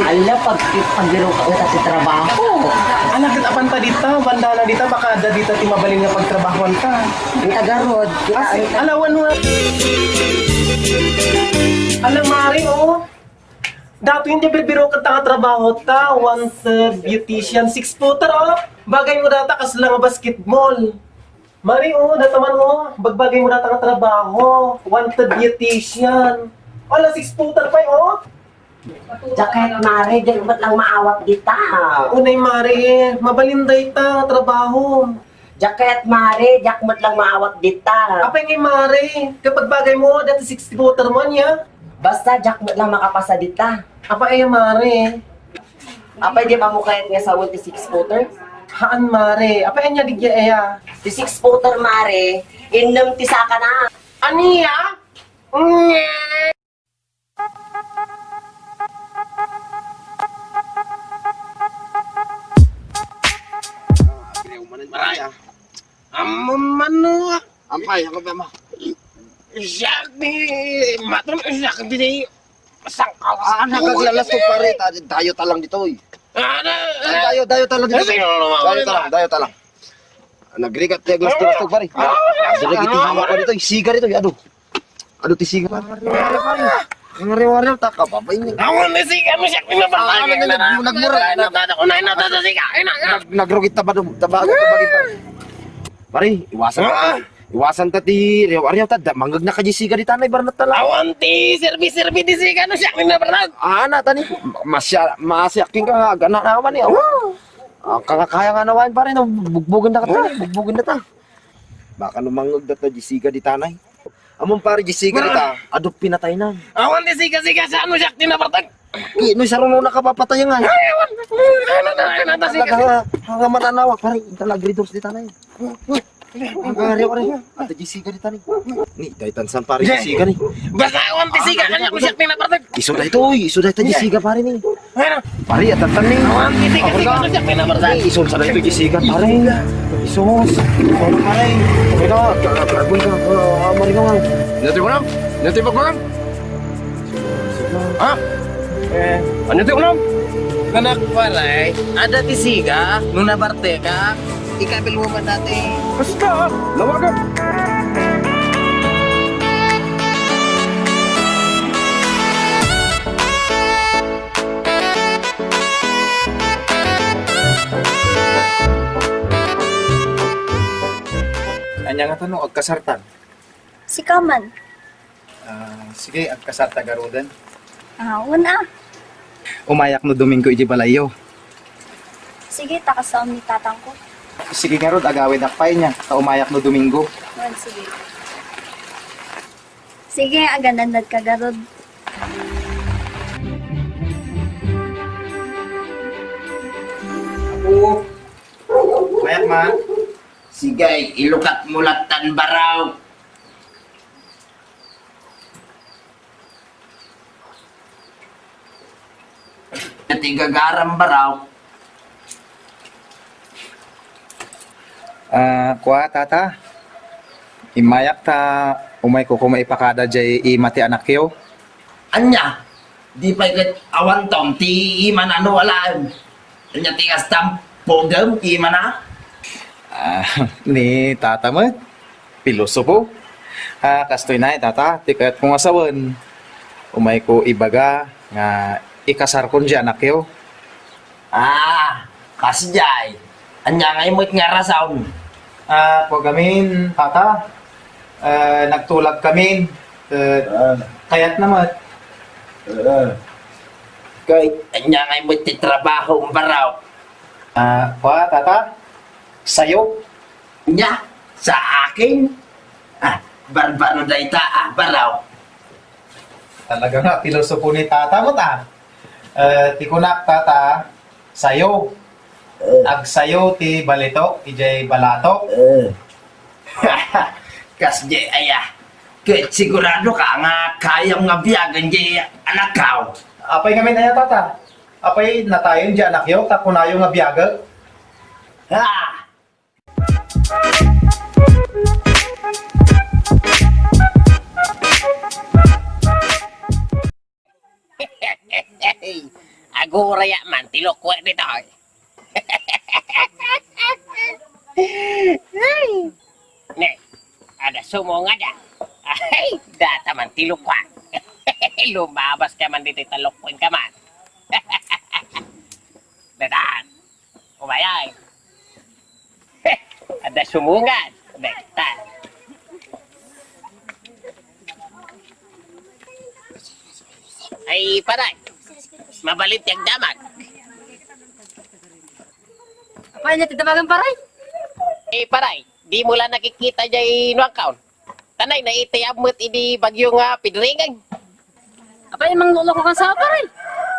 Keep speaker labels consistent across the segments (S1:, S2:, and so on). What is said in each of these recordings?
S1: Ala, pagbiro ka ulit sa trabaho.
S2: Anak, apanta dita, banda na dita, baka ada dita ti mabalin nga pagtrabahoan ka.
S1: Ang tagarod.
S2: Kasi, alawan mo. Alam, Mari, oh. Dato hindi biro ka nga trabaho ta, wanted beautician, 6-footer, oh. Bagay mo data kas lang basketball. Mari, oh, dataman, oh. Bagbagay mo data nga trabaho, wanted beautician. Wala, 6-footer pa, oh.
S1: Jacket, Mari, di ba't lang maawat dita?
S2: Unay, Mari, mabalinday ta, trabaho.
S1: Jacket, Mari, jak mo't lang maawat dita.
S2: Apay ngay, Mari, kapag bagay mo, dati 6-footer mo niya.
S1: Basta jak mo't lang makapasa dita.
S2: Apay, Mari.
S1: Apay di mamukayat nga sa 6-footer?
S2: Haan, Mari, apay niya digya eya.
S1: Si 6-footer, Mari, inom tisa ka na.
S2: Aniya?
S3: Maraya.
S2: Mano?
S3: Ampay, ako ba mo?
S2: Siyak ni... Matun, siyak di... Sangkaw.
S3: Nakaglalas ko pare, dayo talang dito eh. Dayo talang dito. Dayo talang. Nagrigat niya glas to pare. Dili giti hama ko dito, siga dito, ado. Ado ti siga. Ngari-ngari ta ka babay ni.
S2: Awon ni siga mo siyak pinabalik.
S3: Nagmura.
S2: Unay na ta siga.
S3: Nagrugit ta ba tabaga bagi pare. Pare, iwasan ta ti rewaryo ta manggag na ka siga di tanay barnat tala.
S2: Awon ti servis di siga no siyak pinabalik.
S3: Ana tani masyaking ka gana naman ni. Ang kakaya nga naman pare no bugbugin na ka ta, bugbugin na ta. Baka no manggag na ta siga di tanay. Amon pare siga di ta, adop pinatay na.
S2: Awan di siga sa ano siyak tinapatag.
S3: No sarong na kapapatay nga.
S2: Awan. Ano na siga.
S3: Hanga mananawa pare, intalagridors di tanay. Ari, ata siga di tanay. Ni daytan san pare siga ni.
S2: Basta awan di siga kanya ko siyak tinapatag.
S3: Iso da ito siga pare ni.
S2: Ano?
S3: Pare atan tan ni.
S2: Awan di siga no siyak pinapatag.
S3: Iso sa ito siga pare. Isos. Pare. Ikaw, karbon ka. Mari ka nga.
S2: Nanti pa ko lang. Ha? Ano ti ulam?
S4: Kanak paray, ada ti siga, nuna barte ka, ikabil mo man dati.
S2: Basta, lawagan.
S5: Anya nga tanong, agkasartan.
S6: Si Kaman.
S5: Sige, agkasarta garudan.
S6: Una.
S5: Umayak no Domingo iji balayo.
S6: Sige, takasaon ni tatang ko.
S5: Sige nga rod, agawin akpay niya. Umayak no Domingo.
S6: Sige. Sige, aganandad ka garod.
S5: Ako. Umayak man.
S4: Sigay, ilukat mulatan baraw. Natigagaram baraw.
S5: Kuha tata. Imayak ta, umay ko kumaipakada jay imati anak yo.
S4: Anya, di pa ikat awan tom, ti iman ano walaan. Anya tigas tam, pogam, iman na.
S5: Ni tata mo. Pilosopo. Kastoy na tata, tikat kong asawan. Umay ko ibaga nga ikasar kon di anak yo.
S4: Kasjay. Anya ngay mo't nga rasaon.
S5: Po gamin, tata. Nagtulag kami. Kayat naman.
S4: Kay, anya ngay mo't titrabaho ang baraw.
S5: Kuha, tata. Sayo.
S4: Nya, sa akin? Barbaro da ita, baraw.
S5: Talaga nga, pilosopo ni tata mo ta. Tikunak, tata. Sayo. Ag sayo ti balito, ijay balato.
S4: Kasjay aya. Kaya sigurado ka nga kayang nga biyagan jay anak kaw.
S5: Apay ngamin na tata. Apay natayon di anak yo, tapunayo nga biyaga.
S7: Aguraya man, tilokwe dito. Ne, ada sumonga da. Ay, data man tilokwa. Lumabas ka man dito, talokwen ka man. Datan, umayay. Ada sumungan. Datan. Ay, paray. Mabalit yung damat.
S1: Apa niya titabagan paray?
S7: Eh, paray. Di mo lang nakikita dyan yung account. Tanay, naitayabot ini bagyong pidringan.
S1: Apa yung mangluloko kang sa paray?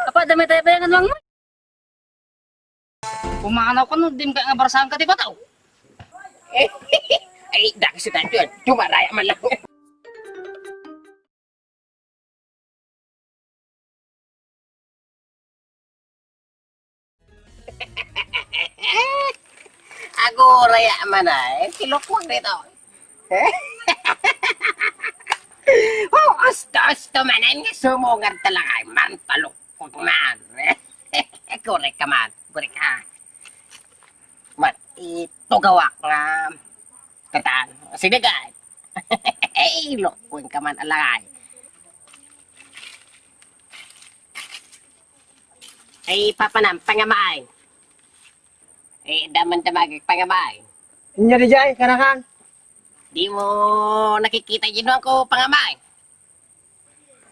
S1: Apa dami tayo bayangan lang mo? Pumanaw ko nun, dim ka nga barasahan ka di ba tao?
S7: Ay, dak si tayo. Cuma raya man lang. Ako raya man kilokwag dito. Oh, asta manan nga sumungan talaga man talukog man. Korek ka man, korek ka. Mat, ito gawak nga katan. Sige guys. Eh, lokwin ka man alangay. Ay, papanam, pangamay. Eh, daman damagig pangamay.
S1: Inya di jay, kanakan.
S7: Di mo nakikita yun ko pangamay.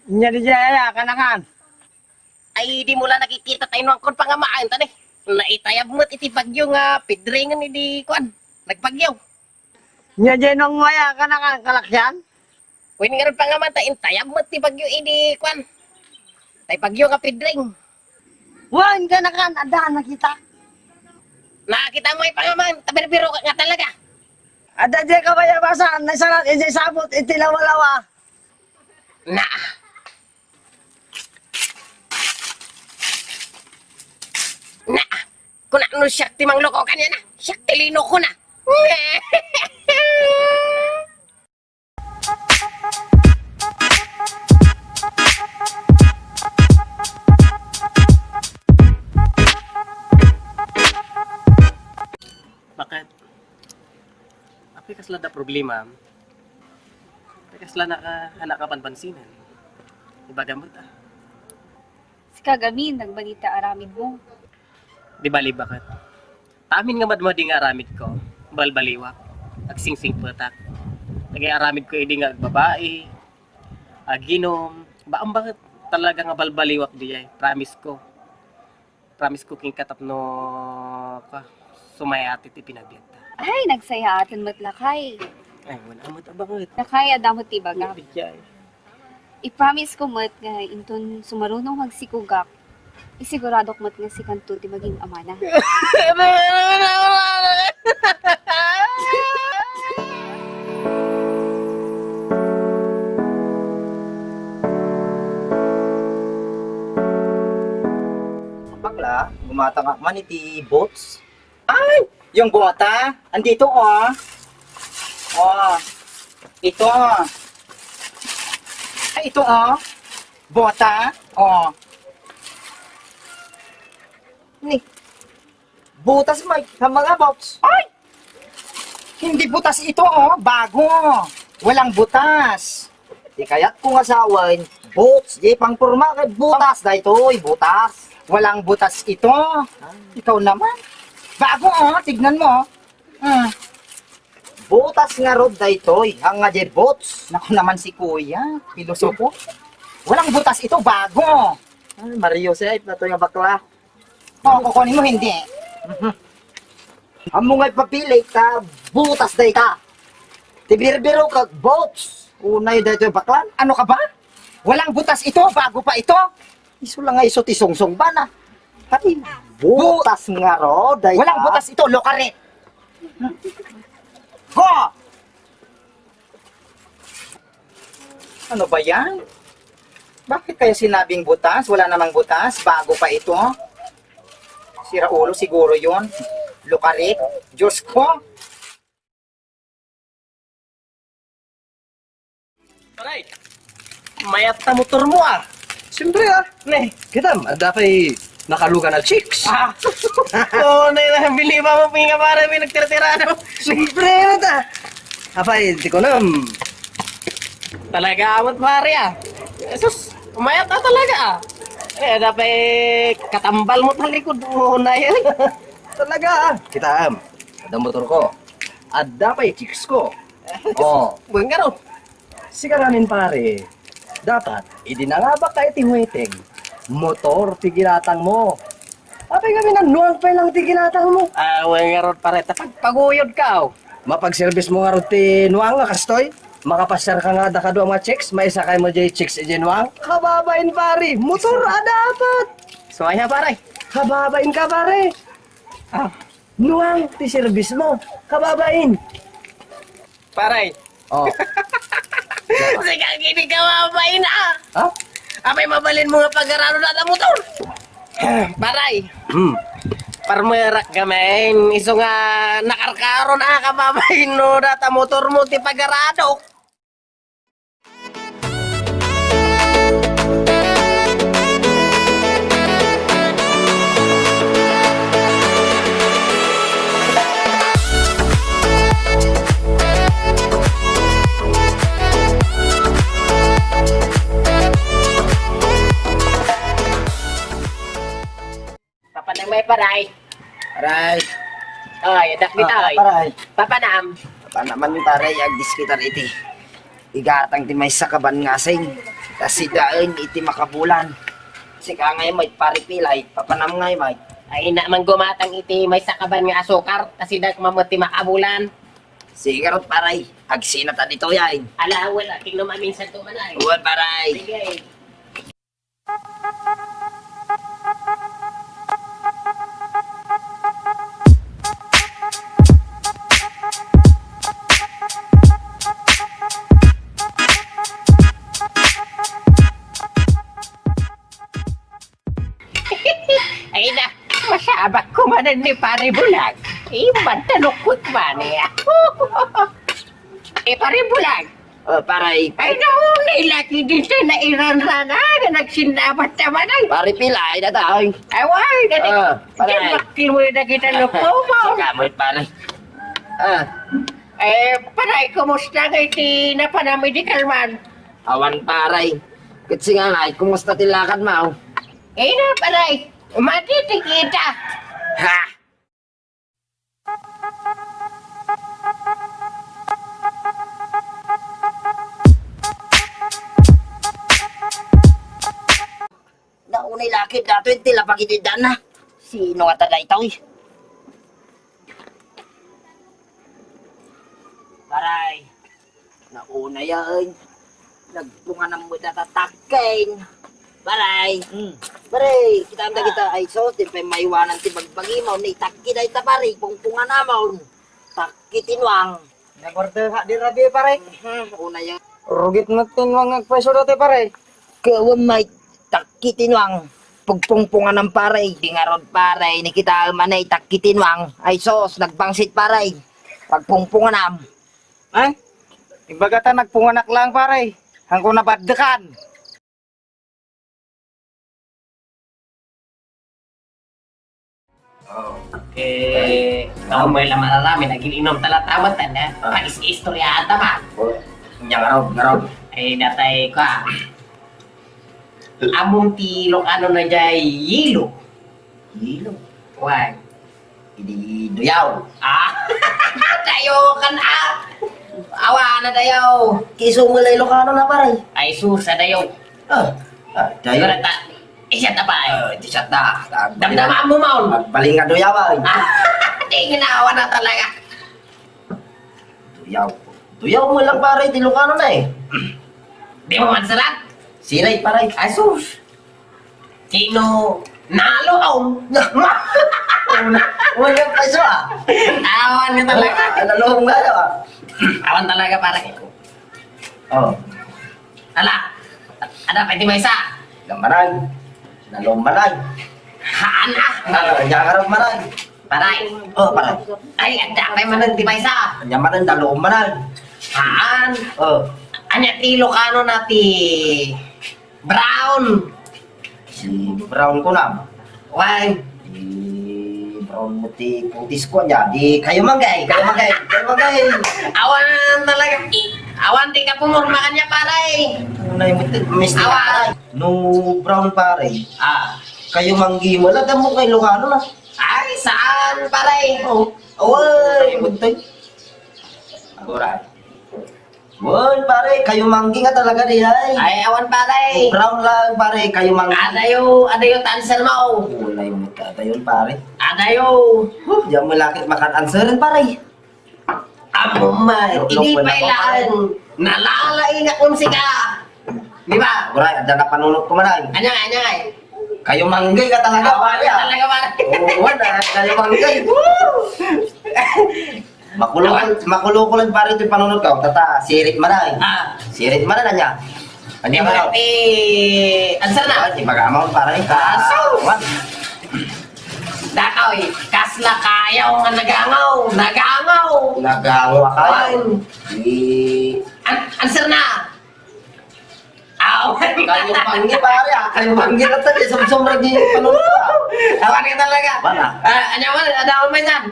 S1: Inya di jay, kanakan.
S7: Ay, di mo lang nakikita tayo nung kon pangamay. Tani, naitayab mo't iti bagyo nga pidringan di kuan. Nagbagyo.
S1: Inya jay nung waya, kanakan, kalakyan.
S7: Win nga rin pangamay tayo, tayab mo't ti bagyo di kuan. Tay bagyo nga pidring.
S1: Wan, kanakan, adahan nakita.
S7: Nakakita mo yung pangamay, tabir-biro ka nga talaga.
S1: Ada jay kabayabasan, nasalat, iti sabot, iti lawa-lawa.
S7: Na. Na. Kung ano siya timang loko kanya na, siya tilino ko na.
S2: Bakit? Apay kasla da problema. Apay kasla anak ka panpansinan. Ibagamot
S6: Si kagamin, nagbalita aramid mo.
S2: Di bali bakit? Tamin nga madmadi nga aramid ko. Balbaliwak. Agsingsing patak. Nagay aramid ko hindi nga babae. Aginom. Baang bakit talaga nga balbaliwak di ay? Promise ko. Promise ko king katapno ka. Sumayati ti pinagbienta.
S6: Ay, nagsaya atin matlakay.
S2: Ay, wala mo bakit?
S6: Nakaya damot ti baga.
S2: Bigay.
S6: I-promise ko mat nga inton sumarunong magsikugak. Isigurado ko mat nga si Kanto ti maging ama na.
S8: Bakla, gumatangak man iti boats. Ay! Yung bota, andito oh. Oh. Ito. Ay, ito oh. Bota. Oh. Ni. Butas mo sa mga boats. Ay! Hindi butas ito oh, bago. Walang butas. Di kaya't kung asawain, boats, di pang purma kay butas da ito, butas. Walang butas ito. Ikaw naman. Bago oh, tignan mo. Butas nga rod da ito, ang nga di boats. Naku naman si kuya, pilosopo. Walang butas ito, bago.
S1: Mario Sep, na to yung bakla.
S8: O, kukunin mo hindi.
S1: Amo nga'y papili ka, butas day ka. Tibir-biro ka, boats. Unay da ito yung baklan.
S8: Ano ka ba? Walang butas ito, bago pa ito.
S1: Iso lang nga iso ti songsong ba na. Pati butas nga ro, day ka.
S8: Walang butas ito, lokare. Go! Ano ba yan? Bakit kaya sinabing butas? Wala namang butas, bago pa ito. Sira ulo siguro yon. Lokare. Diyos ko.
S2: Aray! Mayat na motor mo ah!
S3: Siyempre ah.
S2: Ne,
S3: Kita, dapat
S1: nakalugan ng chicks.
S2: Oo, bili pa mo pinga pare, may nagtira-tira.
S1: Siyempre, ta. Apay, di ko na.
S2: Talaga amat pare ah. Jesus, umayat na talaga ah. Dapat katambal mo talikod mo na yan.
S1: Talaga. Kita, ada motor ko. Ada pa yung chicks ko. Oh,
S2: Buwan ka ron.
S1: sigaranin pare. Dapat, idinangabak ka itimuiting. Motor, tigilatang mo. Apay kami na nuang pa lang tigilatang mo.
S2: Buwan ka ron pare, tapag paguyod ka oh.
S1: Mapag-service mo nga rin tinuang nga kastoy. Makapasyar ka nga da ka mga chicks. May sakay mo jay chicks ijinuang. Kababain pare. Motor dapat.
S2: Sumaya pare.
S1: Kababain ka pare. Nuang ti service mo. Kababain.
S2: Pare.
S1: Oh.
S7: Sige, gini ka mabain ah.
S1: Ha?
S7: Apay mabalin mo nga pag-araro na na motor. Paray. Parmerak gamen. Iso nga nakarkaron ah kababain no data motor mo ti pag-arado. Papanang may paray.
S1: Aray.
S7: Ay, dak kita ay.
S1: Paray.
S7: Papanam.
S1: Pa naman pare agdis kita iti. Igatang ti may sakaban ngasing. Kasi daan iti makabulan. Sika ngay may paripilay. Papanam ngay may.
S7: Ay naman gumatang iti may sakaban nga asukar. Kasi dak mamuti makabulan.
S1: Sigarot paray. Agsinat dito yan.
S7: Ala, wala. Tingnan maminsan to manay.
S1: Uwan paray.
S7: Sige. Ay na, masabak ko manan ni Pare Bulag. Iban tanukot man niya. Pare Bulag.
S1: Paray.
S7: Ay naman, ilaki din siya na iran-rana na nagsinabat naman ay.
S1: Paripilay na tayo.
S7: Ay, why?
S1: Pare.
S7: Bakil mo na kita lukto mo.
S1: Sigamot paray.
S7: Paray, kumusta nga iti na panamedical man?
S1: Awan paray. Kasi nga ngay, kumusta tilakad mo?
S7: Eh na, paray. Matitikita.
S1: Ha! Naunay lakid dato yung tila pagitidan na. Sino ka taga ito eh? Paray. Nauna yan. Nagpunga ng muda tatakain. Paray. Paray, kita anda kita ay so, tipay maiwanan ti bagbagi mo, ni takki na ita paray, pungpunga na mo. Takki tinwang.
S8: Nagorder di rabi pare.
S1: Una yan.
S8: Rugit na tinwang nagpreso dati pare.
S1: Kawang may takki tinwang. Pagpungpunga ng paray. Di nga rod paray, ni kita manay takki tinwang. Ay sos, nagbangsit paray. Pagpungpunga nam.
S8: Ay, ibagata nagpunganak lang pare. Hangko napaddekan.
S7: Kamu may laman na namin, nag-inom talatamat na. Pag-istorya ata ba?
S1: Ngarod.
S7: Ay, datay ka. Among tilok ano na jay yilo.
S1: Hilo.
S7: Wag.
S1: Hindi duyaw.
S7: Dayo kan awa na dayo.
S1: Kiso mo lay Ilocano na paray.
S7: Ay susa dayo.
S1: Dayo.
S7: Dayo. Isa na ba ay?
S1: Di siya ta.
S7: Damdamaan mo maun.
S1: Magbaling nga duyaw ay.
S7: Di ginawa na talaga.
S1: Duyaw. Duyaw mo lang paray, di Ilocano na eh.
S7: Di mo man salat.
S1: Sinay paray.
S7: Ay sus. Sino nalo ang?
S1: Walang peso ah.
S7: Awan ka talaga.
S1: Nalohong nga daw ah.
S7: Awan talaga pare.
S1: Oh.
S7: Ala. Ada pwede may isa.
S1: Lamaran. Nalombaran.
S7: Haan
S1: Nyakarap maran.
S7: Paray.
S1: Oh, paray.
S7: Ay, ada pa man di may isa.
S1: Nyamaran, nalombaran.
S7: Haan.
S1: Oh.
S7: Anya ti Ilocano na ti Brown.
S1: Si Brown ko na.
S4: Why?
S1: Di brown muti putis ko niya. Di kayo manggay. Kayo manggay.
S7: Awan talaga. Awan di ka pumurmakan niya paray.
S1: Unay muti. Misti
S7: Awan.
S1: pare. No brown pare.
S7: Ah.
S1: Kayo manggi mo. Lagam mo kay Ilocano na.
S7: Ay, saan paray?
S1: Oh. Away. Muti.
S7: Agora.
S1: Woi pare. Kayo manggi nga talaga di ay.
S7: Ay, awan paray.
S1: Brown lang pare. Kayo manggi.
S7: Adayo tansel mo.
S1: Unay muti. Ata yun pare.
S7: Adayo.
S1: Diyan mo lakit makan answerin pare.
S7: Amo man. Hindi pa ilaan. Nalalaingat kong sika. Di ba?
S1: Bray, ada na panunot ko manay.
S7: Anyay.
S1: Kayo manggay ka talaga pare.
S7: Awan talaga paray.
S1: Oo, wala. Kayo manggay. Makulukulan pare ito yung panunod ka. Tata, sirit manay.
S7: Ah.
S1: Sirit manay na niya.
S7: Di
S1: Ano
S7: ba? Answer na.
S1: Di magamang pare.
S7: Aso.
S1: Wan.
S7: Dakaw kasla kayaw nga nagangaw.
S1: Nagawa kayo. Di...
S7: Answer na. Awan.
S1: Kayo manggi pare ah. Kayo manggi na tadi. Sumsum lagi panunod ka.
S7: Awan ka talaga.
S1: Wala.
S7: Anyawan, ada apa yan?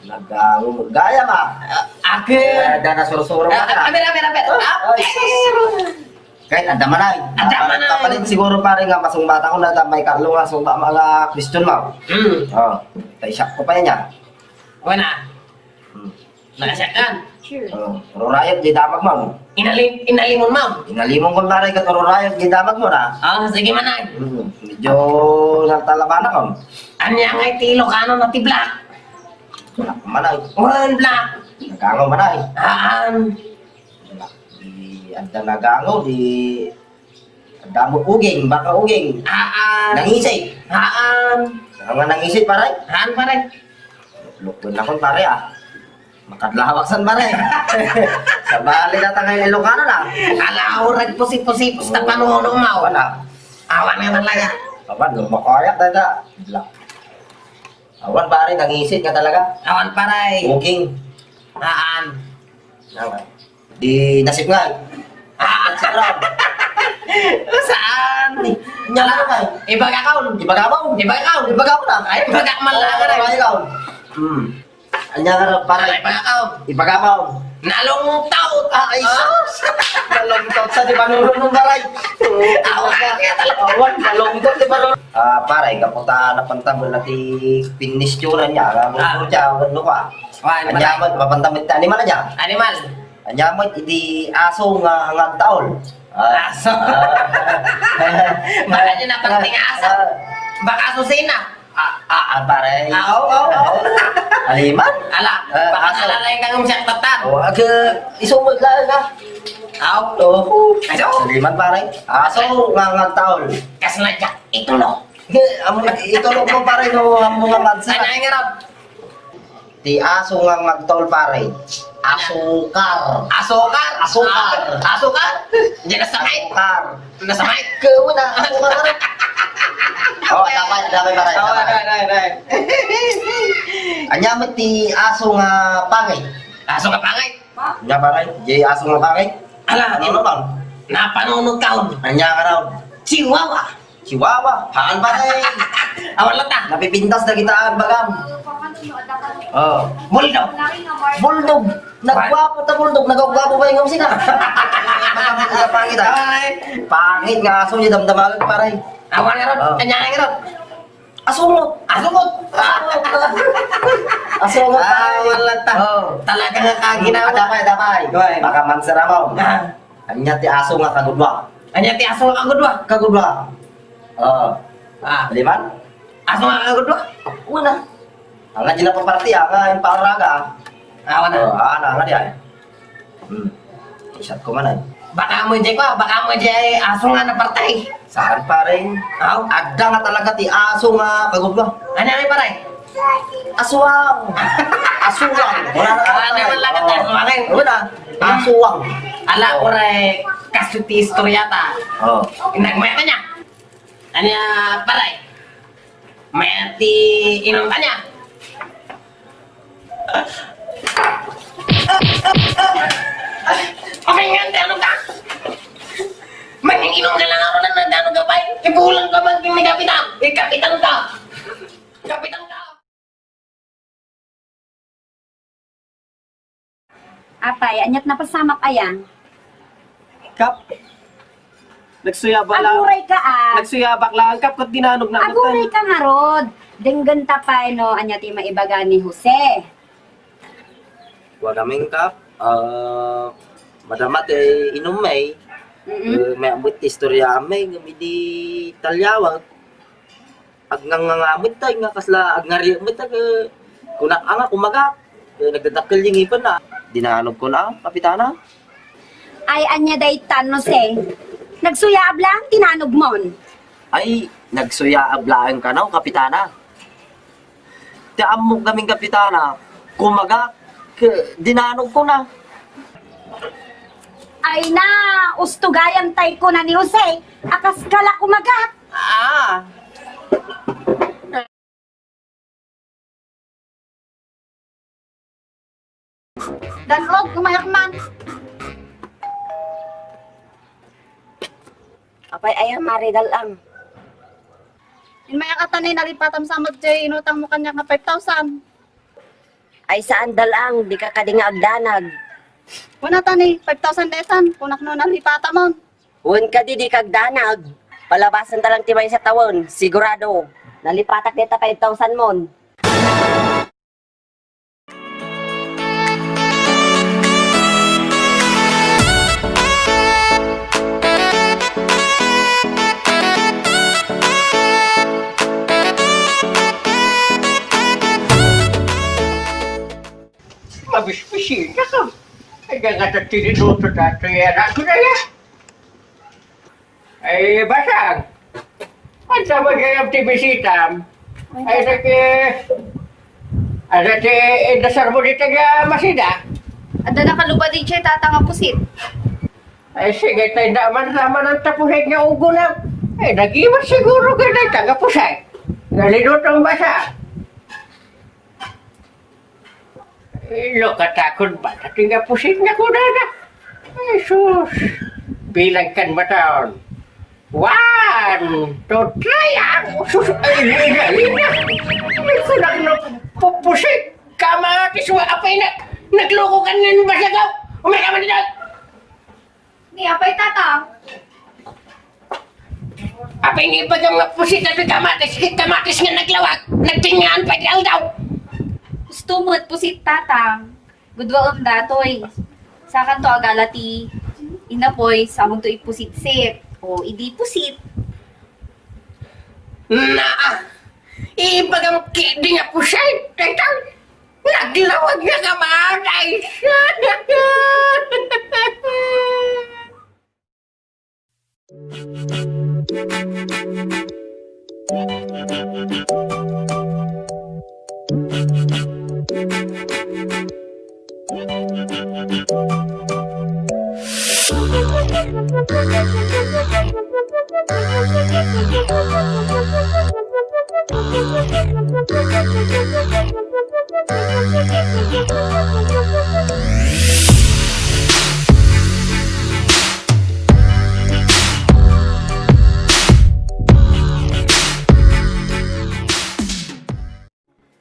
S1: Nagawa. Gaya ma.
S7: Akhir.
S1: Ada na suro-suro ka.
S7: Amir.
S1: Kahit ada manay.
S7: Ada manay.
S1: Kapalit siguro pare nga pasong bata ko na may karlo nga sumba mga Christian mo. Oh, tay shop ko pa niya.
S7: Wana. Nakasyakan.
S1: Oh, rurayat di damag mo.
S7: Inalimon mo.
S1: Inalimong ko pare ka rurayat di damag mo na.
S7: Sige manay.
S1: Medyo nagtalaban ako.
S7: Anya nga tilo kano na tiblak.
S1: Wala ka manay.
S7: One black.
S1: Nagangaw manay. Di ada nagangaw di damo uging, baka uging. Nangisay. Nga nangisay pare.
S7: Paray.
S1: Lukon na kon pare ah. Makadlawaksan pare. Sa bali na tangay Ilocano na.
S7: Alaurag pusip-pusipos na panunong mo.
S1: Wala.
S7: Awan nga talaga.
S1: Awan, lumakayak talaga. Awan pare, nangisit ka talaga.
S7: Awan paray.
S1: Uging.
S7: Haan.
S1: Di nasip nga. Sarap.
S7: Saan?
S1: Nyala ka kay.
S7: Ibagakaw.
S1: Ibagabaw. Ibagaw na.
S7: Ay, ibagakmalangan na.
S1: Ibagaw. Anya ka na pare.
S7: Ibagakaw.
S1: Ibagabaw.
S7: Nalungtaw.
S1: Ay, sus. Nalungtot sa di panunod ng baray. Awan, nalungtot di panunod. Pare, kapunta na pantamol na ti pinistura niya. Ano siya, ano ka? Anyaman, mapantamit ta. Animal na niya.
S7: Animal.
S1: Anyaman, hindi aso nga taol.
S7: Aso. Baka niya napanting aso. Baka asusina.
S1: Pare.
S7: Oo.
S1: Aliman?
S7: Ala, baka nalalay kang umsyak tatan.
S1: Isumod lang ka.
S7: Oo. Aso.
S1: Aliman pare. Aso nga taol.
S7: Kaslajak. Ito no.
S1: Itulog mo pare no ang mga bansa.
S7: Ano yung harap?
S1: Ti aso nga magtol pare. Asukar.
S7: Asukar.
S1: Asukar.
S7: Asukar. Diyan nasamay.
S1: Asukar.
S7: Nasamay.
S1: Kau na. Oh, dapat pare. Anya met ti aso nga pangay.
S7: Aso ka pangay.
S1: Nya pare. Di aso nga pangay.
S7: Ala,
S1: Ano bang?
S7: napanunod kaon.
S1: Anya ka raw.
S7: Chihuahua.
S1: Chihuahua. Haan pare.
S7: Awan lata.
S1: Napipintas na kita ang bagam. Oh.
S7: Bulldog.
S1: Bulldog. Nagwapo ta bulldog. Nagwapo ba yung sina? Pangit ah. Pangit nga aso niya damdamagan pare.
S7: Awan nga ron. Kanya nga ron.
S1: Asungot.
S7: Asungot.
S1: Asungot.
S7: Awan lata. Talaga nga kaginawa.
S1: Damay. Baka mansara mo. Anya ti aso nga kagudwa.
S7: Anya ti aso nga kagudwa.
S1: Kagudwa. Oh. Liman?
S7: Aso nga kagudwa.
S1: Una. Ang nga dila paparti nga yung paaraga.
S7: Awan na.
S1: Nga dia. Isat ko man ay.
S7: Baka mo jay ko. Baka mo jay aso nga napartay.
S1: Saan pa rin? Ada nga talaga ti aso nga kagudwa.
S7: Anya nga paray.
S1: Aswang. Aswang. Wala na.
S7: Naman lang ang aswang.
S1: Wala. Aswang.
S7: Ala ore kasuti istoryata.
S1: Oh.
S7: Nagmaya niya. Anya paray. Mayati inom kanya. Okay nga, ano ka? Manginginom ka lang ako na nandano ka ba? Ibulan ka ba kini kapitan? Kapitan ka.
S6: Apay, anyat na pasamak ayan.
S2: Kap. Nagsuyabak lang.
S6: Aguray ka
S2: Nagsuyabak lang. Kap, kat dinanog na
S6: Aguray ka nga, Rod. Denggan tapay, no, anyat yung maibaga ni Jose.
S1: Wag kaming kap. Madamat inom may. May ambot istorya may gamidi talyawag. Ag ngangamit tay nga kasla ag ngari mo tag kunak anga kumagat. Nagdadakkel yung ipon na. Dinanog ko na, kapitana.
S6: Ay, anya day tanos eh. Nagsuyab lang, tinanog mon.
S1: Ay, nagsuya ablaan ka na, kapitana. Ti amok kaming kapitana. Kumagat. Dinanog ko na.
S6: Ay na, ustugayang tay ko na ni Jose. Akas kala kumagat. Danlog, kumayak man.
S7: Apay ayan, maridal ang.
S9: Inmaya ka tanay nalipatam sa jay inutang mo kanya nga 5,000.
S7: Ay saan dalang, di ka kadinga agdanag.
S9: Wala tanay, 5,000 desan, kunak no nalipata mo.
S7: Huwag ka di kagdanag. Palabasan talang tibay sa tawon, sigurado. Nalipatak dita 5,000 mon.
S10: Mabis-bisin na ka. Ay, gangat tiniluto na ito yan ako na yan. Ay, basang. Ang sabag yung tibisitam. Ay, dasar mo dito nga masida.
S9: Ada nakaluba din siya, tatanga pusit.
S10: Ay, sige, tayo naman ang tapusin nga ugo na. Ay, nag-iwas siguro ka na tagapusay. Nalilutong basa. Lo katakon ba? Tingga pusit nga ko na na. Ay, sus. Bilang kan ba taon? 1, 2, 3, sus. Ay, galing na. Ay, kunak na pupusit. Kamatis wa apay na. Nagloko ka na ba siya ka? Umay ka man dito.
S9: Ni apay tatang.
S10: Apay nga iba yung pusit at kamatis. Kamatis nga naglawag. Nagtingaan pa di daw.
S6: Gustumot pusit tatang. Gudwa datoy. Sa kanto agalati inapoy sa among to ipusit sip. O idi pusit.
S10: Na! Ibagang kidi nga pusit. Tayo. Naglawag nga kamatis.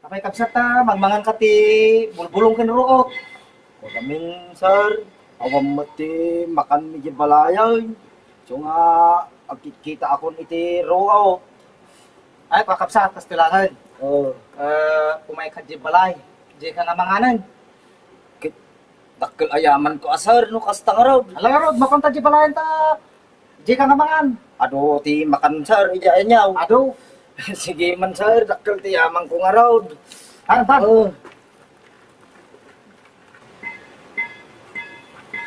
S8: Apay kapsat ta, magmangan ka ti bulbulong kan ruot.
S3: O kaming, sir. Awam mati makan mi balayay. So nga, agkikita akon iti roaw.
S8: Ay, pakapsat, kastilahan.
S3: Oh,
S8: Umay ka di balay. Di ka nga manganan.
S3: dakkel ayaman ko asar no kasta nga raw.
S8: Alam nga rod, mapunta di balay ta. Di ka nga mangan.
S3: Ado ti makan sir ija nyaw.
S8: Ado.
S3: Sige man sir, dakkel ti yaman ko nga raw.
S8: Ano ba?
S3: Oh.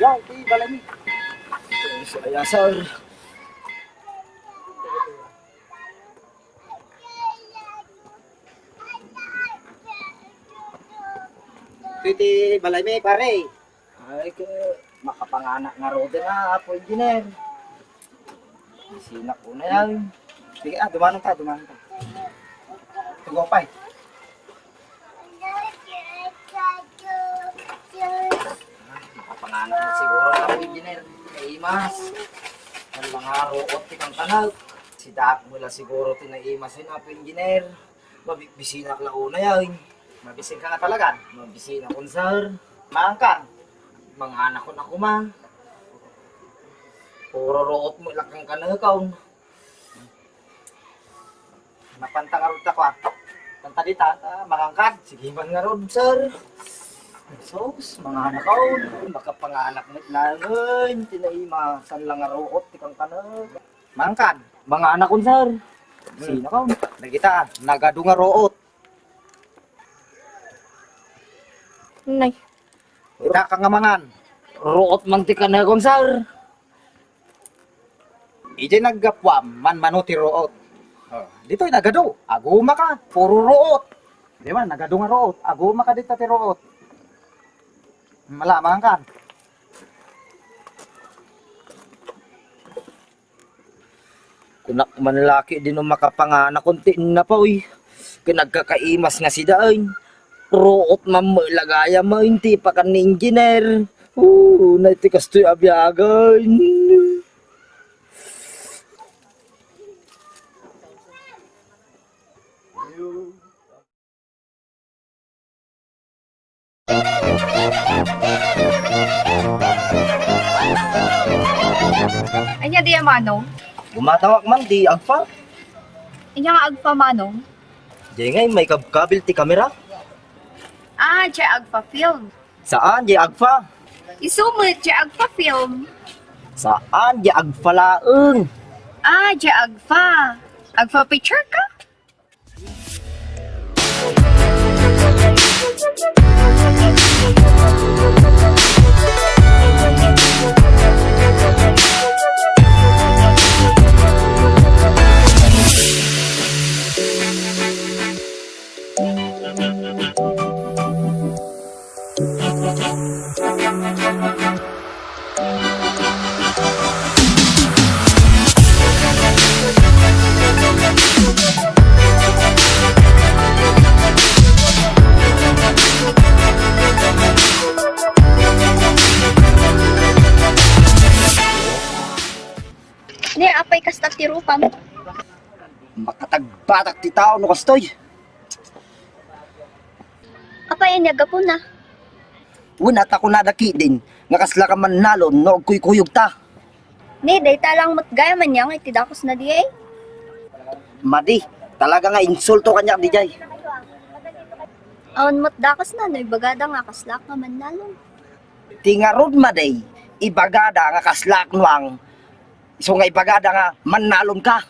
S3: Yaw, ti balay mi. Saya sir.
S8: Titi balay mi, pare.
S3: Ay ke makapanganak nga raw din na po engineer. Sinak ko na yan.
S8: Sige, dumanong ta, dumanong ta. Tugopay.
S3: Makapanganak na siguro na po engineer. Kay Imas. Ang mga root tikang tanag. Si Dak mula siguro tinaimas na po engineer. Mabibisina ka lang una yan.
S8: Mabising ka nga talaga.
S3: Mabisina kon sir.
S8: Maangkan.
S1: Mga anak ko na kuma. Puro root mo ilakang kanakaw. Napantang arod ako ah. Panta di tata, makangkad. Sige man nga rod, sir. Sos, mga anak ko. Makapanganak na ilangan. Tinaima, san lang nga root, tikang kanag. Mangkad, mga anak ko, sir. Sino ka? Nagita, nagado nga root. Nay. Ita ka nga mangan. Root man ti kanagong, sir. Ije naggapwam, man manuti root. Dito ay nagado, aguma ka, puro root. Di ba, nagado nga root, aguma ka dito ti root. Malaman ka. Kunak man laki din ang makapanganak kunti na pa uy. Kinagkakaimas nga si Dain. Root mamulagaya mo, hindi pa ka ni engineer. Naitikas to'y abyagan.
S6: Anya di manong?
S1: Gumatawak man di agfa.
S6: Anya nga agpa manong?
S1: Di ngay may kabil ti kamera.
S6: Ah, di agpa film.
S1: Saan di agfa?
S6: Isumit di agpa film.
S1: Saan di agfa laeng?
S6: Ah, di agpa. Agpa picture ka?
S9: Ni, apay kasta tirupan.
S1: Makatagbatak ti tao no kastoy.
S9: Apay niya gapon na.
S1: Una ta ko nadaki din. Nga kasla ka man nalon no kuy-kuyog ta.
S9: Ni, dayta lang matgaya man niya, ngay tidakos na di ay.
S1: Madi, talaga nga insulto kanya di jay.
S9: Awan matdakas na, no, ibagada nga kaslak nga man nalong.
S1: Tingarod maday, ibagada nga kaslak nuang. So nga ibagada nga manalon ka.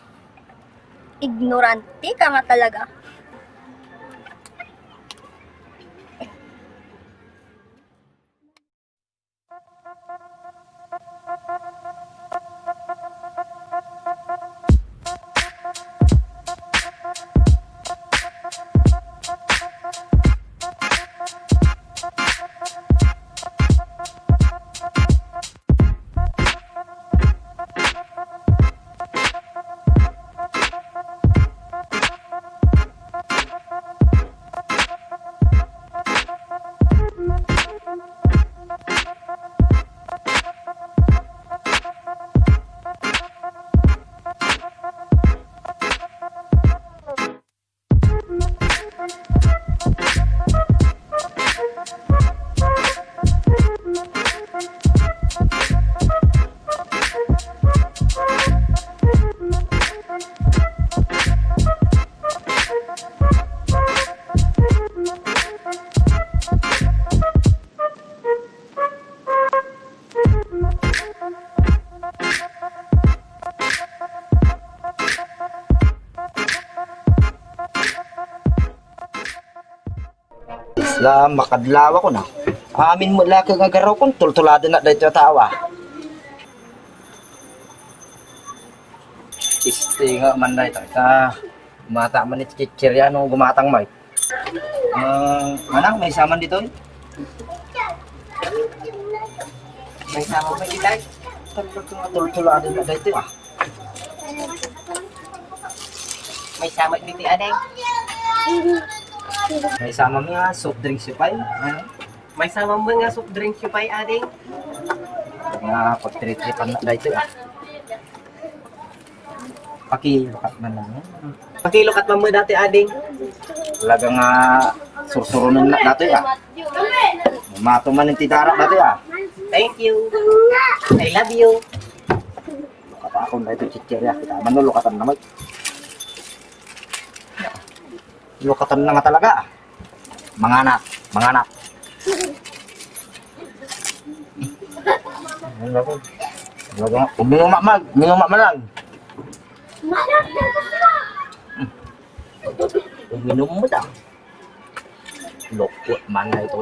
S9: Ignorante ka nga talaga.
S1: Isla makadlawa ko na. Amin mo lang kagagaraw kong tultulado na dahito tawa. Isti nga man dahito. Mata man ito chichirya nung gumatang may. Manang, may saman dito eh. May saman ba kita eh? Talagang nga tultulado na dahito ah.
S8: May sama dito adeng.
S1: May sama mo nga soft drinks si Pai.
S2: May sama mo nga soft drink yung pay ading.
S1: Nga pagtritripan na dahito ah. Pakilukat man lang yan.
S2: Pakilukat mo dati ading.
S1: Talaga nga sursurunan na dati ah. Mato man yung tidara dati ah.
S8: Thank you. I love you. Lokatan na ito, chichirya. Kita man no, lokatan naman. Lokatan na nga talaga. Mga anak. Uminom lang. Uminom mo daw. Lokot man na ito.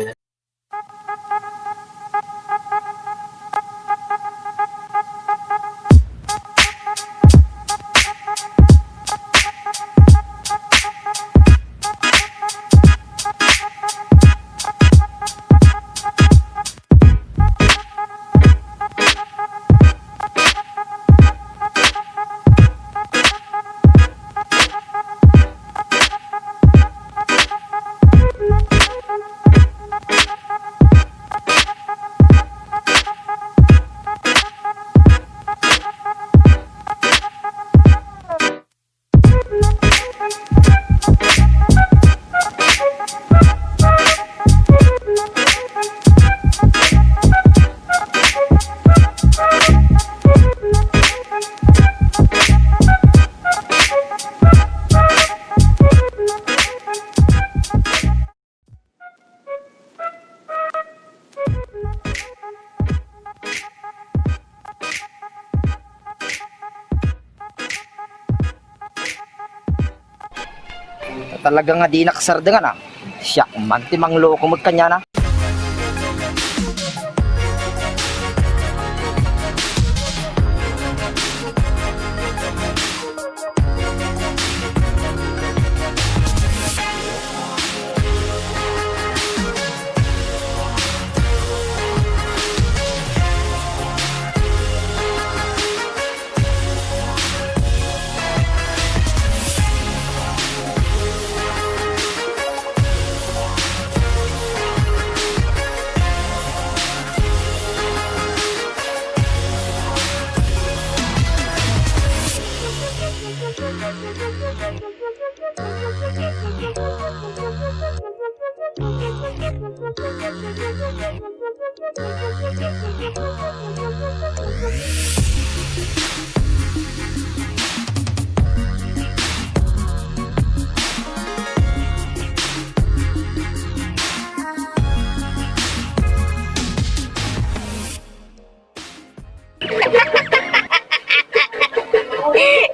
S8: Talaga nga di nakasardangan Siya, mantimang loko mo kanya na.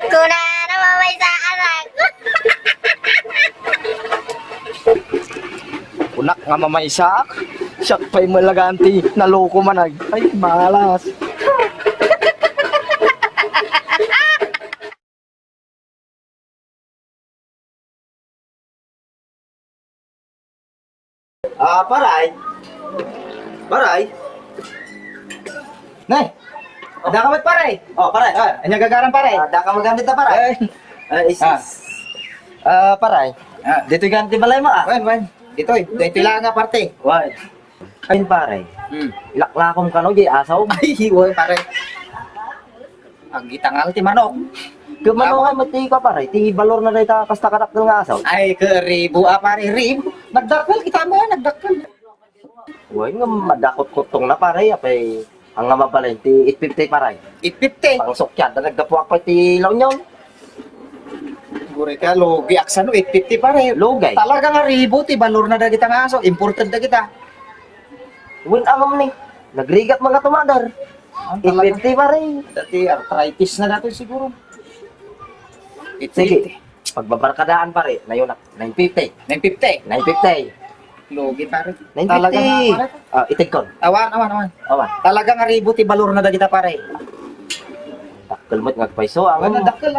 S9: Kuna na mamay sa anak.
S8: Unak nga mamaysak. Siya pa'y malaganti. Naloko manag. Ay, malas. Paray. Paray. Nay. Ada ka paray? Oh, paray. Anya gagaran paray. Ada ka magandit na paray. Paray. Dito ganti balay mo Wen. Dito lang nga parte. Wen. Ayun paray. Ilaklakom ka no, di asaw. Ay, wen paray. Ang gitangal ti manok. Kumano mo ti ka paray, ti balor na dayta kasta katak nga asaw. Ay, ke ribu paray, ribu. Nagdakkel kita mo, nagdakkel. Wen nga madakot-kutong na paray, apay ang nga mabalay, ti 850 paray. 850? Pang sokyan, na nagdapuak pa ti lawnyon. Gure ka, logi aksan 850 paray. Logay? Talaga nga ribo, ti balor na dagita nga aso, imported na kita. Win amam ni, nagrigat mga tumadar. 850 paray. Dati arthritis na natin siguro. Sige, pagbabarkadaan pare, na yun 950. 950? 950. Logi pare. 950. Itig kon. Awan. Talaga nga ribo ti balor na dagita pare. Dakkel mo't ngagpaiso. Ang dakkel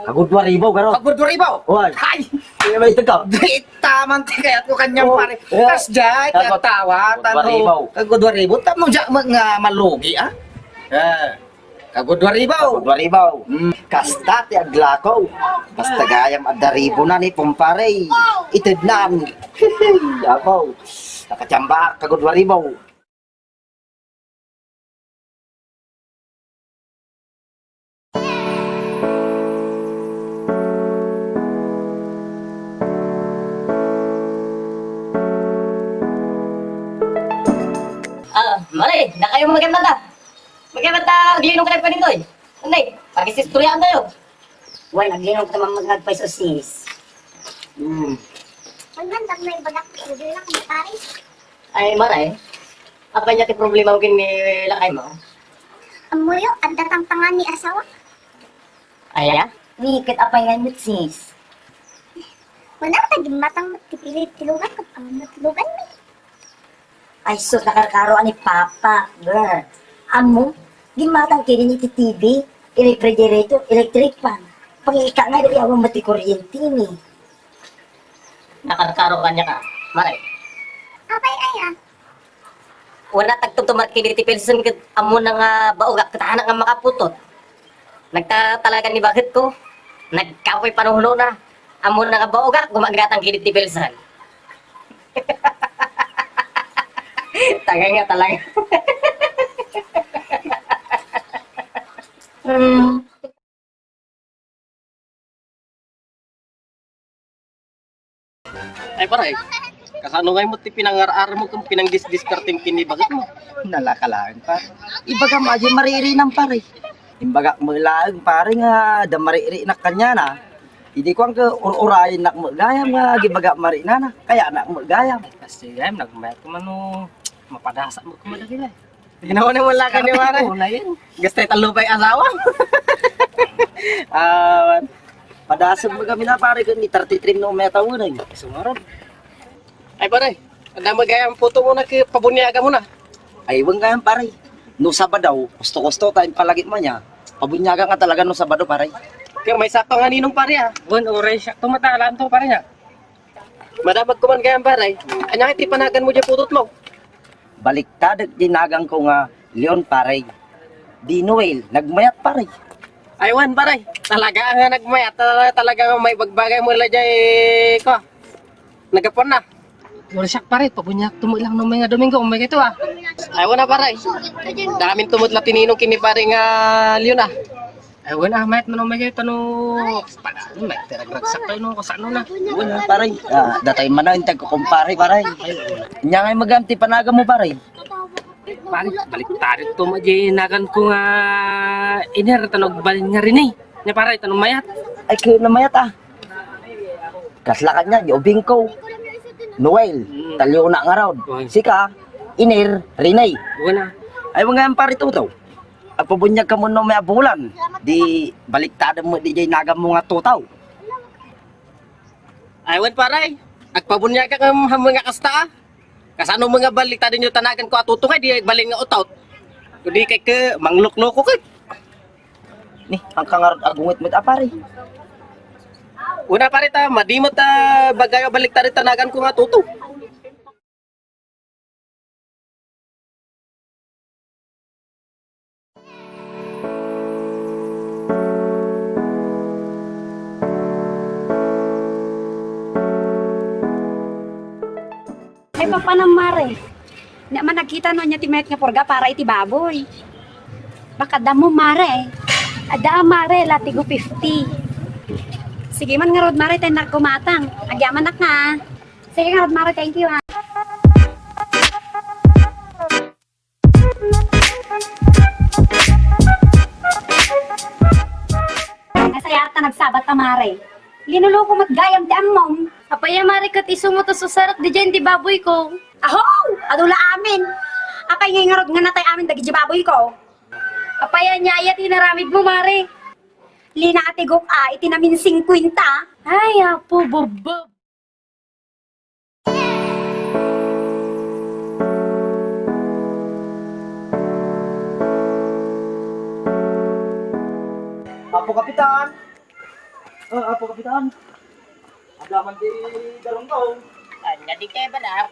S8: Kagud 2,000 garo. Kagud 2,000. Oy. Hay. May itig ko. Taman ti kayat ko kanyang pare. Tas jay tawa tanong. Kagud 2,000. Tamo ja nga malugi Kagud 2,000. 2,000. Kasta ti aglakaw. Basta gayam adaribo na ni pumpare. Itidnan. Apaw. Nakachamba kagud 2,000.
S7: kayo maganda. Maganda, ginong ka na pa nito eh. Anday, pag-isisturyaan tayo.
S11: Wala, naglinom ka naman mag-advise o sis.
S9: Maganda may bagak. Hindi lang kung pare.
S7: Ay, maray. Apa niya ti problema mo kinilakay mo?
S9: Amuyo, ang datang tangan ni asawa.
S7: Aya?
S11: Wikit apay nga mit sis.
S9: Wala ka di matang matipilit tilugan ka pang matulugan mo.
S11: Ay sus, nakarkaroan ni Papa. Girl. Amo, gimatang kini ni TV, refrigerator, electric fan. Pangika nga dari awang mati kuryente ni.
S7: Nakarkaro ka niya ka. Maray.
S9: Apay ay
S7: Wala tagtumtumar kini ti Pilsen ket amo na nga baugak katahanan nga makaputot. Nagtatalaga ni bakit ko. Nagkapoy panuhulo na. Amo na nga baugak gumagatang kini ti Pilsen. Taga nga talaga.
S8: Ay pare, kasano ngay mo ti pinangar-ar mo kung pinang-diskartim kini bagat mo?
S1: Nalakalaan pa. Ibaga maji mariri ng pare. Imbaga mulaag pare nga da mariri na kanya na. Hindi ko ang ur-urayin nak magayam nga gibaga mari na. Kaya nak magayam.
S8: Kasi gayam nagmayat ko man mapadasa mo kumadagila.
S1: Ginawa na wala ka ni pare.
S8: Una yan.
S1: Gastay talupay asawa. Padasag mo kami na pare kun ni 33 no meta mo na.
S8: Sumarod. Ay pare, anda magayam puto mo na kay pabunyaga mo na.
S1: Ay wang gayam pare. No Sabado, gusto-gusto tayo palagi mo niya. Pabunyaga nga talaga no Sabado pare.
S8: Kaya may sakto nga ninong pare ha. Wan oray siya. Tumatalaan to pare niya. Madamag ko man gayam pare. Anya iti panagan mo dyan putot mo.
S1: Baliktad at dinagang ko nga Leon pare. Di Noel, nagmayat pare.
S8: Aywan pare. Talaga nga nagmayat. Talaga nga may bagbagay mo lang dyan ko. Nagapon na. Wala siya pare. Pabunyak tumo lang ng mga Domingo. Umay ito ah. Aywan na pare. Daming tumot na tininong kini pare nga Leon ah. Aywan na. Mayat mo ng mga ito no. May tirag-ragsak tayo no. Kasano na.
S1: Wala pare. Datay man na intag ko kumpare pare. Nya ngay maganti panaga mo pare.
S8: Pare, balik tarik to majinagan ko nga iner tanog balin nga rin eh. Nya pare, tanong mayat.
S1: Ay kayo na mayat ah. Kaslakan niya, yobing ko. Noel, talyo na nga raw. Sika, Iner, Rinay.
S8: Wala.
S1: Ay mga yan pare to daw. Ang pabunyag ka mo no may abulan. Di baliktad mo, di jay nagam mo nga tutaw.
S8: Aywan pare, agpabunya ka ng mga kasta. Kasano mga baliktad nyo tanagan ko atutungay, di baling nga utot. Kundi kay ka, manglok-loko ka.
S1: Ni, ang kangarot agungit mo pare.
S8: Una pare ta, madimot ta bagayo baliktad tanagan ko nga tuto.
S6: Ay, papa ng mare. Nga man nagkita no niya timet nga porga para iti baboy. Baka damo mare. Ada mare, latigo 50. Sige man nga rod mare, tayo nagkumatang. Agyaman na ka. Sige nga rod mare, thank you ha. Nasaya ata nagsabat ka mare. Linuloko matgayam ti among.
S9: Apaya mari kat iso mo to susarap di dyan di baboy ko.
S6: Aho! Adula amin. Akay ngay nga rod nga natay amin dagi di baboy ko.
S9: Apaya niya ayat inaramid mo mari.
S6: Lina atigok iti namin 50.
S9: Ay, apo, bobob.
S1: Apo kapitan. Apo kapitan. Agaman di darong ko.
S7: Anya di kaya ba na?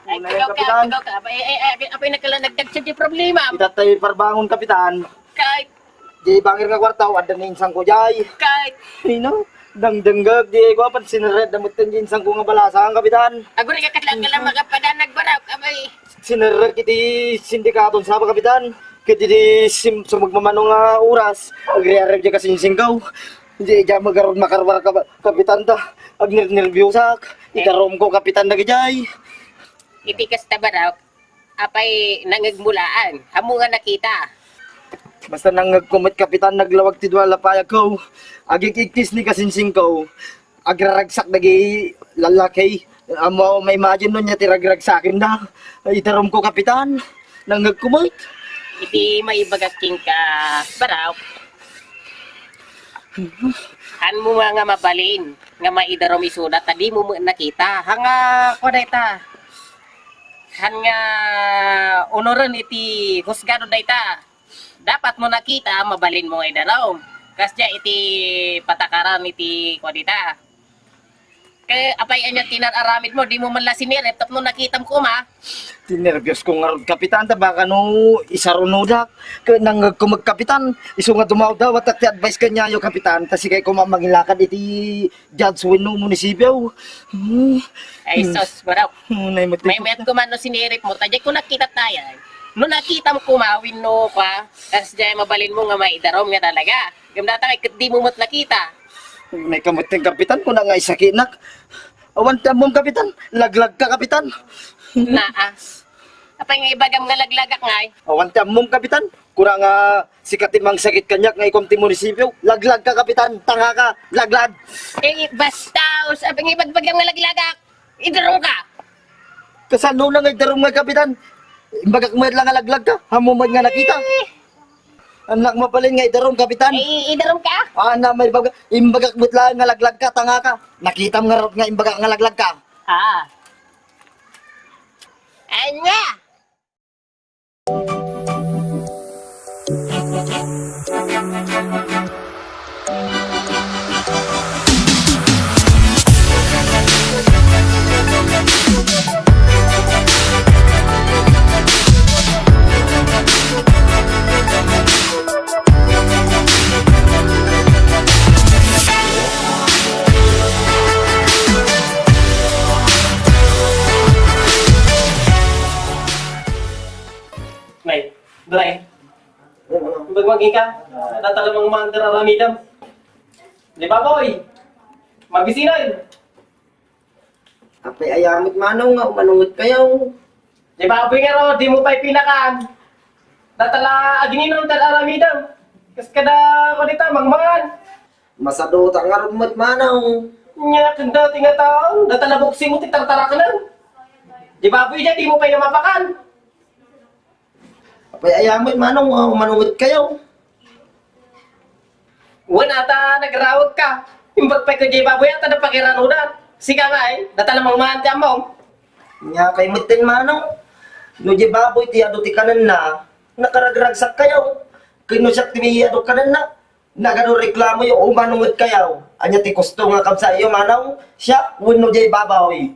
S7: Ay,
S1: Una yung kapitan.
S7: ikaw ka. Apay nagkalanagdag siya di problema.
S1: Kita tayo parbangon kapitan.
S7: Kahit,
S1: Di bangir nga kwartaw, ada na insang ko jay.
S7: kahit.
S1: Sino? Dangdanggag, di ko apan sinared na mutan yung insang ko nga balasang kapitan.
S7: Ako rin kakatlang ka lang magapadanag barak. Abay,
S1: Sinared kiti sindikaton sa kapitan. Kiti di sumagmamanong nga oras. Agriarep di kasi singkaw. Di dyan magaroon makarwar kapitan ta. Ag nervyosak. Ikarom ko kapitan na gijay.
S7: itikas ta barak. apay nangagmulaan. Hamo nga nakita.
S3: Basta nang nagkumit kapitan, naglawag ti duwala payag ko. Agikikis ni kasinsing ko. Agraragsak nagi lalaki. Amo may imagine nun niya tiragragsakin na. Itarom ko kapitan. Nang nagkumit.
S7: Iti may bagaking ka baraw. Han mo nga mabalin nga maidarom isudat tadi mo nakita. Hanga ko dayta. Han nga onoran iti husgado dayta. Dapat mo nakita mabalin mo idarom. Kasya iti patakaran iti ko dita. Kaya apay anya tinararamid mo, di mo man la sinirep, tapno nakitam ko ma.
S3: Tinervyos ko nga ron kapitan. Baka no isarunodak. Nang nagkumag kapitan. Iso nga dumaw daw at advice kanya yung kapitan. Kasi kay kumamangilakad iti judge win no munisipyo.
S7: Ay sos, baraw.
S3: May
S7: May met ko man no sinirep mo, tadya ko nakita tayo. No nakita mo kumawin no ka, tas dyan mabalin mo nga maidarom nga talaga. Gamdata kay di mo mo't nakita.
S3: May kamuting kapitan ko na nga isakinak. Awan tamom kapitan. Laglag ka kapitan.
S7: Naa. Apay nga ibagam nga laglagak ngay.
S3: Awan tamom kapitan. Kurang sikatimang sakit kanyak nga ikom ti munisipyo. Laglag ka kapitan. Tanga ka. Laglag.
S7: Eh bastaos, apay nga ibagbagam nga laglagak. Idarom ka.
S3: Kasano na nga itarong nga kapitan. Imbagak mo lang nga laglag ka. Hamumad nga nakita. Anak mo pala nga idarong kapitan.
S7: Eh idarom ka.
S3: Na may baga. Imbagak mo lang nga laglag ka. Tanga ka. Nakita mo nga ron nga imbagak nga laglag ka.
S7: Ah. Anya.
S2: Nay, Dray. Bagmagi ka. Natalamang mga dararamidam. Di ba, boy? Magbisinan.
S3: Apay ayamit manong nga. Umanungot kayo.
S2: Di ba, boy nga ro, di mo pa'y pinakaan. Natala, agininom dararamidam. Kas kada ko dita, mangmangan.
S3: Masado ta nga ron mo't manong.
S2: Nya, kanda tinga taong. Natala buksi mo, titartara ka lang. Di ba, boy dyan, di mo pa'y namapakan.
S3: Apay ayamit manong nga. Umanungot kayo.
S2: Wala ata nagrawag ka. Imbag pa'y kajay baboy ata na pagiranudan. Sika nga eh, natalamang mahan ka mo.
S3: Nya kay mutin manong. No di baboy ti ado ti kanan na. Nakaragragsak kayo. Kino siya ti ado kanan na. Nagano reklamo yung umanungot kayo. Anya ti kusto nga kabsa iyo manong. Siya, wino di baboy.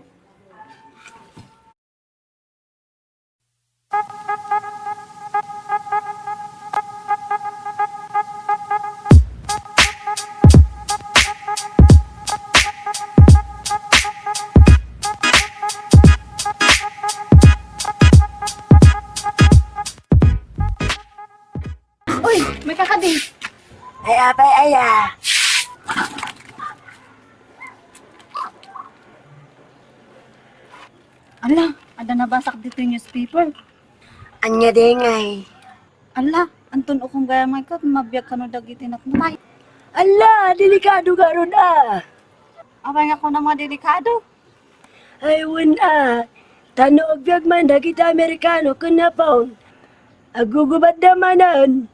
S9: Uy, may kakading.
S11: Ay, apay, aya.
S9: Ala, ada nabasak dito yung newspaper.
S11: Anya dengay.
S9: Ala, anton ukong gaya may ka, mabiyag ka no dagiti nakmatay.
S11: Ala, delikado ka ron
S9: Abay nga ko na mga delikado.
S11: Ay, wala. Tanog biyag man, dagita Amerikano, kunapon. Agugubad namanan.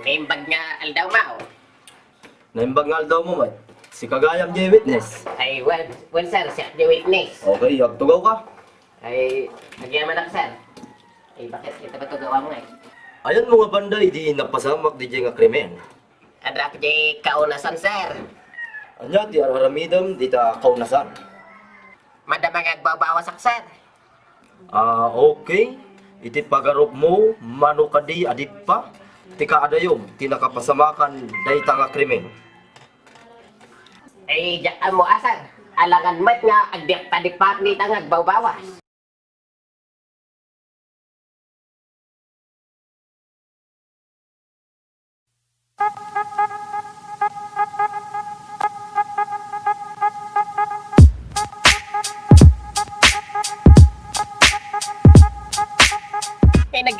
S7: Naimbag nga aldaw mao.
S3: Naimbag nga daw mo man. Si Kagayam J. Witness.
S7: Ay well sir, siya the witness.
S3: Okay, agtugaw ka.
S7: Ay nagyaman ako sir. Ay bakit ito ba ito gawa mo eh?
S3: Ayan mga banday, di napasamak di nga krimen.
S7: Adrak di kaunasan sir.
S3: Anya, di araramidam, di ta kaunasan.
S7: Madamang agbabawasak sir.
S3: Okay. Iti pagarop mo, mano ka di adip pa. Tika adayom, tinakapasamakan, day nga krimen.
S7: Ay diyan mo asar. Alangan mat nga agdiak tadipak ni tangag bawas.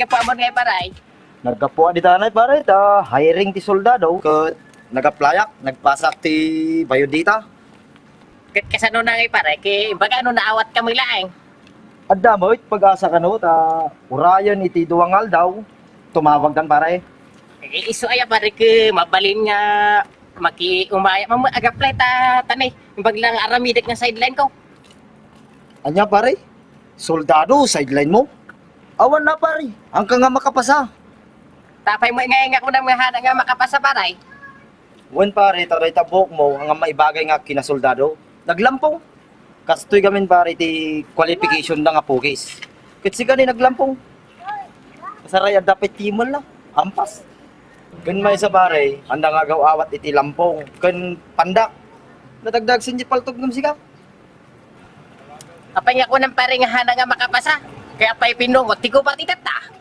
S7: gapo mo ngay paray.
S8: Nagkapuan di tanay pare, ta hiring ti soldado. Kat nagaplayak, nagpasak ti bayodita.
S7: Kat kasano na ngay paray, kay baga ano naawat kami laeng.
S8: Adda mo, pag-asa ka no, ta urayan iti duwangal daw. Tumawag kan pare.
S7: Iso ay pare ke mabalin nga maki umaya mama agaplay ta tanay. Imbag lang aramidik nga sideline ko.
S8: Anya pare? Soldado, sideline mo? Awan na pare, hanggang nga makapasa.
S7: Tapay mo nga ko na mga hana nga makapasa paray.
S8: Wen pare, taray tabok mo, ang maibagay nga kinasoldado. Naglampong. Kastoy gamin pare ti qualification na nga pugis. Kasi gani naglampong. Kasaray dapat timol na, ampas. Kan may sa pare, handa nga awat iti lampong. Kan pandak, nadagdag sinji paltog ng siga.
S7: Apay nga ko ng pare nga hana nga makapasa. Kaya pa'y pinungot, tigo pa titata.